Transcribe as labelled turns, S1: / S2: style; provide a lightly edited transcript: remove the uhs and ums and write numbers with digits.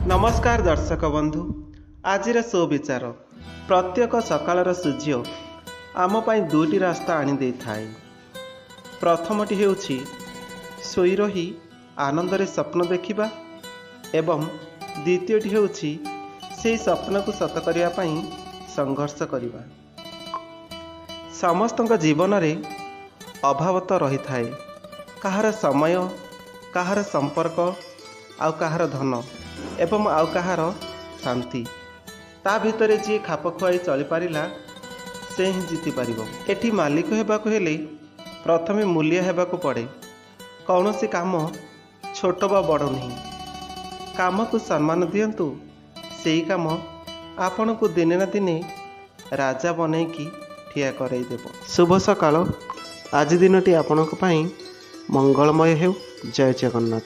S1: नमस्कार दर्शक बंधु आजिर सुविचार प्रत्येक सकाळर सूर्य आम पाई दुईटी रास्ता आनी थाए। प्रथमटी हेउछि सोई रही आनंदरे स्वप्न देखिबा एवं द्वितीयटी हेउछि सेही स्वप्न को सत करिया पाई संघर्ष करिबा। समस्तक जीवन रे अभाव तो रही थाए, कहार समय, कहार संपर्क, आउ कहार धन एवं आउ कहार शांति। ता भितरे जी खाप खुआई चली पारिला से ही जीति पारिबो। एठी मालिक हेबाकु हेले प्रथमे मूल्य हेबाकु पड़े। कौनसी काम छोट बा बड़ नहीं, काम को सम्मान दियंतु, सेही काम आपण को दिने ना दिने राजा बनैकी ठिया कराई देबो। शुभ सकाळ। आज दिनटी आपणक पई मंगलमय हेउ। जय जगन्नाथ।